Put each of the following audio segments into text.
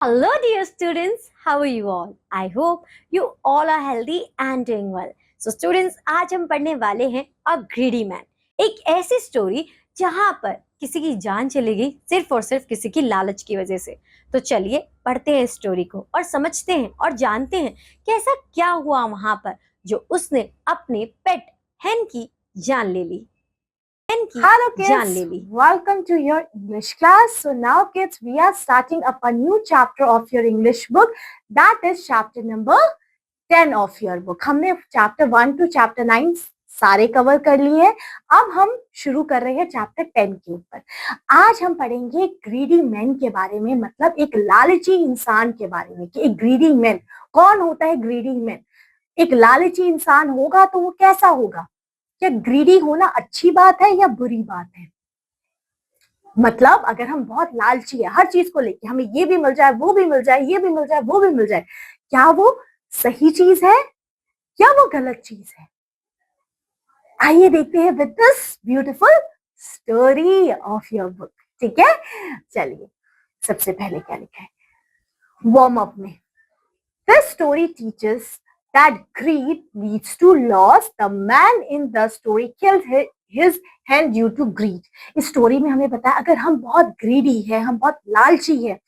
Hello, dear students. How are you all? I hope you all are healthy and doing well. So, students, आज हम पढ़ने वाले हैं a greedy man, एक ऐसी स्टोरी जहां पर किसी की जान चली गई सिर्फ और सिर्फ किसी की लालच की वजह से। तो चलिए पढ़ते हैं स्टोरी को और समझते हैं और जानते हैं कि ऐसा क्या हुआ वहां पर जो उसने अपने पेट हेन की जान ले ली। Hello kids, welcome to your English class. So now kids, we are starting up a new chapter of your English book. That is chapter number 10 of your book. हमने chapter 1 to chapter 9 सारे cover कर लिए हैं। अब हम शुरू कर रहे हैं chapter 10 के ऊपर। आज हम पढ़ेंगे ग्रीडी मैन के बारे में, मतलब एक लालची इंसान के बारे में कि एक ग्रीडी मैन कौन होता है। ग्रीडी मैन एक लालची इंसान होगा तो वो कैसा होगा, क्या ग्रीडी होना अच्छी बात है या बुरी बात है। मतलब अगर हम बहुत लालची है हर चीज को लेके, हमें ये भी मिल जाए वो भी मिल जाए, ये भी मिल जाए वो भी मिल जाए, क्या वो सही चीज है या वो गलत चीज है। आइए देखते हैं with this beautiful story of your book. ठीक है, चलिए सबसे पहले क्या लिखा है वार्म अप में। This story teachers that greed leads to loss. The man in the story killed his hen due to greed. इस स्टोरी में हमें बताया अगर हम बहुत ग्रीडी है, हम बहुत लालची है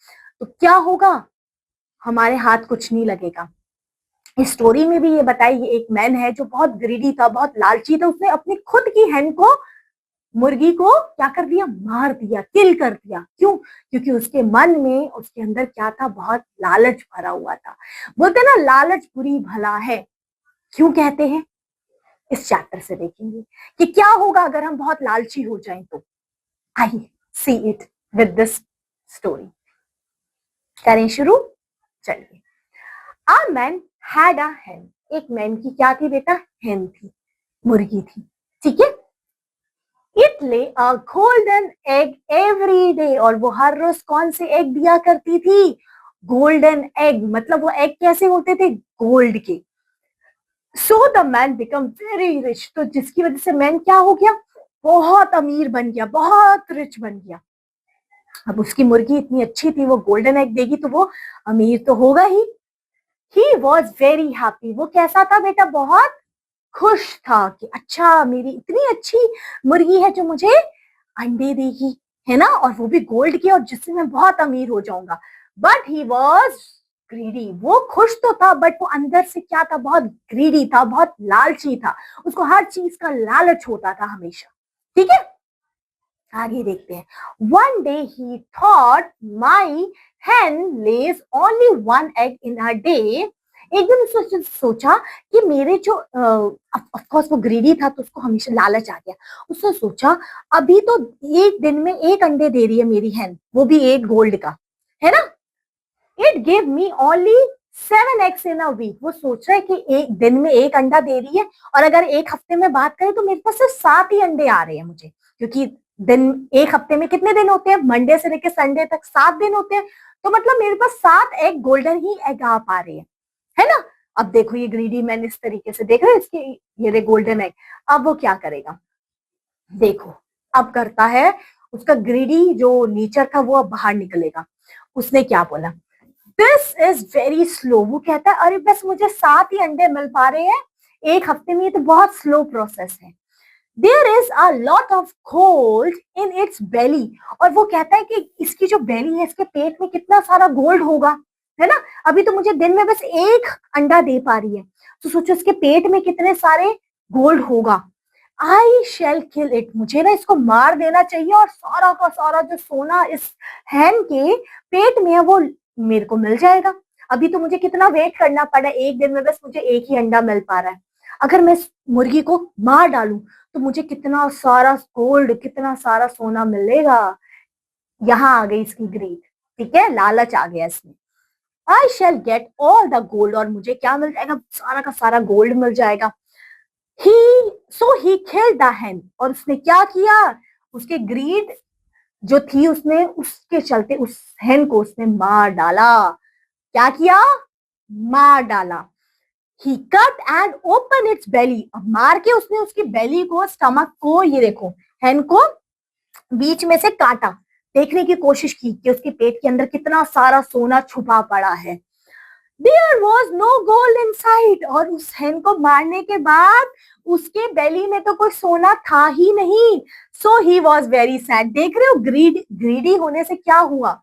तो क्या होगा, हमारे हाथ कुछ नहीं लगेगा। इस स्टोरी में भी ये बताया ये एक मैन है जो बहुत ग्रीडी था, बहुत लालची था। उसने अपनी खुद की हेन को, मुर्गी को क्या कर दिया, मार दिया, किल कर दिया। क्यों? क्योंकि उसके मन में, उसके अंदर क्या था, बहुत लालच भरा हुआ था। बोलते ना लालच बुरी भला है, क्यों कहते हैं, इस चैप्टर से देखेंगे कि क्या होगा अगर हम बहुत लालची हो जाएं तो। आइए see it with this story. करें शुरू, चलिए। A man had a hen. एक मैन की क्या थी बेटा, hen थी, मुर्गी थी। ठीक है, इट ले अ गोल्डन एग एवरी डे, और वो हर रोज कौन से एग दिया करती थी, गोल्डन एग। मतलब वो एग कैसे होते थे, गोल्ड के। So the man become very rich, तो जिसकी वजह से मैन क्या हो गया, बहुत अमीर बन गया, बहुत रिच बन गया। अब उसकी मुर्गी इतनी अच्छी थी, वो गोल्डन एग देगी तो वो अमीर तो होगा ही। ही वॉज वेरी हैप्पी, वो कैसा था बेटा, बहुत खुश था कि अच्छा मेरी इतनी अच्छी मुर्गी है जो मुझे अंडे देगी, है ना, और वो भी गोल्ड की, और जिससे मैं बहुत अमीर हो जाऊंगा। बट ही वॉज ग्रीडी, वो खुश तो था बट वो अंदर से क्या था, बहुत ग्रीडी था, बहुत लालची था। उसको हर चीज का लालच होता था हमेशा। ठीक है, आगे देखते हैं। One day he thought my hen lays only one egg in a day. एक दिन उसने सोचा कि मेरे जो ऑफ कोर्स वो ग्रीडी था तो उसको हमेशा लालच आ गया। उसने सोचा अभी तो एक दिन में एक अंडे दे रही है मेरी hen, वो भी एक गोल्ड का, है ना। It give me only 7 eggs in a week. वो सोच रहा है कि एक दिन में एक अंडा दे रही है, और अगर एक हफ्ते में बात करें तो मेरे पास सिर्फ 7 ही अंडे आ रहे हैं मुझे, क्योंकि दिन, एक हफ्ते में कितने दिन होते हैं, मंडे से लेकर संडे तक 7 दिन होते हैं। तो मतलब मेरे पास 7 एग, गोल्डन ही एग आ पा रहे हैं, है ना। अब देखो ये ग्रीडी मैन इस तरीके से देख रहे हैं, इसके ये रे गोल्डन एग। अब वो क्या करेगा, देखो अब करता है, उसका ग्रीडी जो नेचर था वो अब बाहर निकलेगा। उसने क्या बोला, दिस इज वेरी स्लो। वो कहता है अरे बस मुझे 7 ही अंडे मिल पा रहे हैं एक हफ्ते में, ये तो बहुत स्लो प्रोसेस है। There is a lot of gold in its belly, और वो कहता है कि इसकी जो बेली है, इसके पेट में कितना सारा गोल्ड होगा, है ना। अभी तो मुझे दिन में बस एक अंडा दे पा रही है, तो सोचो इसके पेट में कितने सारे गोल्ड होगा। आई शेल किल इट, मुझे ना इसको मार देना चाहिए, और सारा का सारा जो सोना इस हैन के पेट में है वो मेरे को मिल जाएगा। अभी तो मुझे कितना वेट करना पड़ा, एक दिन में बस मुझे एक ही अंडा मिल पा रहा है। अगर मैं इस मुर्गी को मार डालूं तो मुझे कितना सारा गोल्ड, कितना सारा सोना मिलेगा। यहाँ आ गई इसकी ग्रीड, ठीक है, लालच आ गया इसमें। I shall get all the gold, और मुझे क्या मिल जाएगा, सारा का सारा गोल्ड मिल जाएगा। ही सो ही किल्ड द hen, और उसने क्या किया, उसके ग्रीड जो थी उसने, उसके चलते उस hen को उसने मार डाला। क्या किया, मार डाला। ही कट एंड ओपन इट्स बेली, अब मार के उसने उसकी बेली को, स्टमक को, ये देखो hen को बीच में से काटा, देखने की कोशिश की कि उसके पेट के अंदर कितना सारा सोना छुपा पड़ा है। There was no gold inside, और उस hen को मारने के बाद उसके बेली में तो कोई सोना था ही नहीं। So he was very sad. देख रहे हो ग्रीडी होने से क्या हुआ,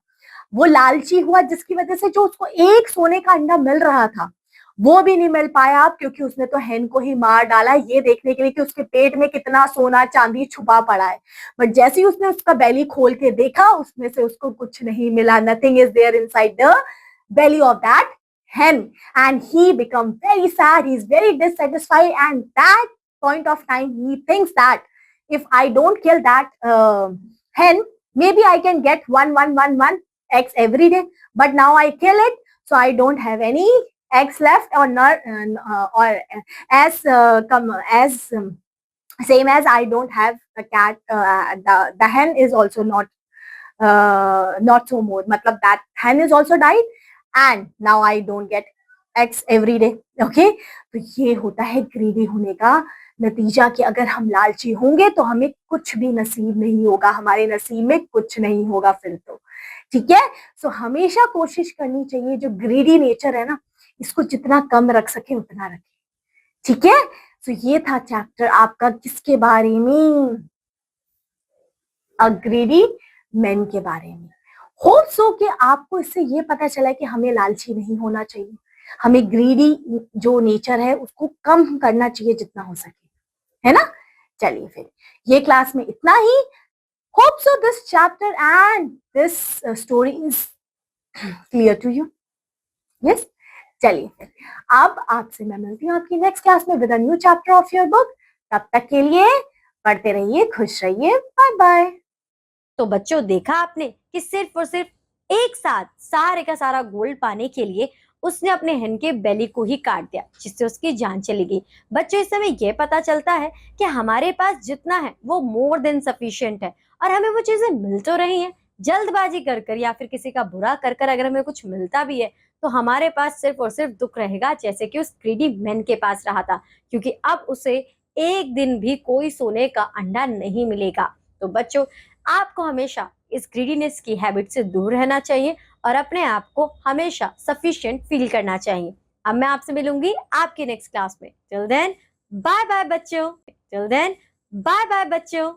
वो लालची हुआ, जिसकी वजह से जो उसको एक सोने का अंडा मिल रहा था वो भी नहीं मिल पाया, क्योंकि उसने तो hen को ही मार डाला ये देखने के लिए कि उसके पेट में कितना सोना चांदी छुपा पड़ा है। बट जैसे ही उसने उसका बेली खोल के देखा, उसमें से उसको कुछ नहीं मिला। Nothing is there inside the belly of that hen, and he become very sad, he's very dissatisfied, and that point of time he thinks that if I don't kill that hen, maybe I can get one eggs every day, but now I kill it, so I don't have any eggs left, or not or as same as I don't have a cat, the hen is also not so more, matlab that hen is also died, and now I don't get eggs every day. Okay, तो ये होता है greedy होने का नतीजा, कि अगर हम लालची होंगे तो हमें कुछ भी नसीब नहीं होगा, हमारे नसीब में कुछ नहीं होगा फिर तो। ठीक है, सो हमेशा कोशिश करनी चाहिए, जो ग्रीडी नेचर है ना, इसको जितना कम रख सके उतना रखें। ठीक है, सो ये था चैप्टर आपका किसके बारे में, अ ग्रीडी मैन के बारे में। होप सो कि आपको इससे ये पता चला कि हमें लालची नहीं होना चाहिए, हमें ग्रीडी जो नेचर है उसको कम करना चाहिए जितना हो सके, है ना। चलिए फिर ये क्लास में इतना ही। Hope so this chapter and this story is clear to you. Yes, चलिए फिर अब आपसे मैं मिलती हूँ आपकी नेक्स्ट क्लास में with a new chapter of your book. तब तक के लिए पढ़ते रहिए, खुश रहिए, बाय बाय। तो बच्चों, देखा आपने कि सिर्फ और सिर्फ एक साथ सारे का सारा गोल्ड पाने के लिए उसने अपने hen के बेली को ही काट दिया, जिससे उसकी जान चली गई। बच्चों, इस समय यह पता चलता है कि हमारे पास जितना है वो मोर देन सफिशिएंट है, और हमें वो चीजें मिल तो रही हैं। जल्दबाजी कर कर या फिर किसी का बुरा कर कर अगर हमें कुछ मिलता भी है तो हमारे पास सिर्फ और सिर्फ दुख रहेगा, जैसे कि उस ग्रीडी मैन के पास रहा था, क्योंकि अब उसे एक दिन भी कोई सोने का अंडा नहीं मिलेगा। तो बच्चों, आपको हमेशा इस ग्रीडीनेस की हैबिट से दूर रहना चाहिए और अपने आप को हमेशा सफिशिएंट फील करना चाहिए। अब मैं आपसे मिलूंगी आपकी नेक्स्ट क्लास में। टिल देन बाय बाय बच्चों। टिल देन बाय बाय बच्चों।